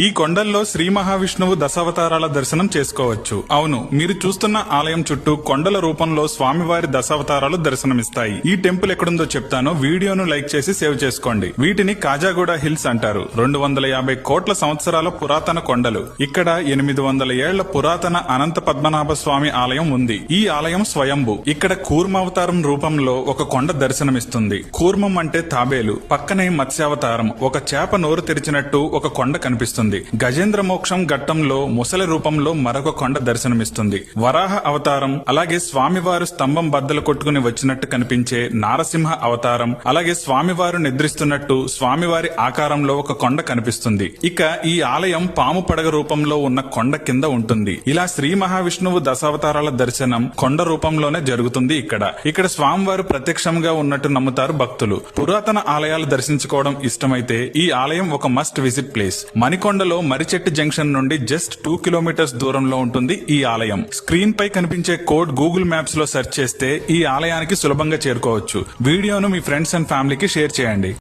ఈ కొండల్లో శ్రీ మహావిష్ణువు దశావతారాల దర్శనం చేసుకోవచ్చు. అవును, మీరు చూస్తున్న ఆలయం చుట్టూ కొండల రూపంలో స్వామివారి దశావతారాలు దర్శనమిస్తాయి. ఈ టెంపుల్ ఎక్కడుందో చెప్తాను, వీడియోను లైక్ చేసి సేవ్ చేసుకోండి. వీటిని కాజాగూడ హిల్స్ అంటారు. 250 కోట్ల సంవత్సరాల పురాతన కొండలు. ఇక్కడ 800 ఏళ్ల పురాతన అనంత పద్మనాభ స్వామి ఆలయం ఉంది. ఈ ఆలయం స్వయంభు. ఇక్కడ కూర్మావతారం రూపంలో ఒక కొండ దర్శనమిస్తుంది. కూర్మం అంటే తాబేలు, పక్కనే మత్స్యావతారం, ఒక చేప నోరు తెరిచినట్టు ఒక కొండ కనిపిస్తుంది. గజేంద్ర మోక్షం ఘట్టంలో ముసలి రూపంలో మరొక కొండ దర్శనమిస్తుంది. వరాహ అవతారం, అలాగే స్వామివారు స్తంభం బద్దలు కొట్టుకుని వచ్చినట్టు కనిపించే నారసింహ అవతారం, అలాగే స్వామివారు నిద్రిస్తున్నట్టు స్వామివారి ఆకారంలో ఒక కొండ కనిపిస్తుంది. ఇక ఈ ఆలయం పాము పడగ రూపంలో ఉన్న కొండ కింద ఉంటుంది. ఇలా శ్రీ మహావిష్ణువు దశావతారాల దర్శనం కొండ రూపంలోనే జరుగుతుంది. ఇక్కడ స్వామివారు ప్రత్యక్షంగా ఉన్నట్టు నమ్ముతారు భక్తులు. పురాతన ఆలయాలు దర్శించుకోవడం ఇష్టమైతే ఈ ఆలయం ఒక మస్ట్ విజిట్ ప్లేస్. మణికొండలో మరిచెట్టు జంక్షన్ నుండి జస్ట్ 2 కిలోమీటర్స్ దూరంలో ఉంటుంది ఈ ఆలయం. స్క్రీన్ పై కనిపించే కోడ్ గూగుల్ మ్యాప్స్ లో సెర్చ్ చేస్తే ఈ ఆలయానికి సులభంగా చేరుకోవచ్చు. వీడియోను మీ ఫ్రెండ్స్ అండ్ ఫ్యామిలీకి షేర్ చేయండి.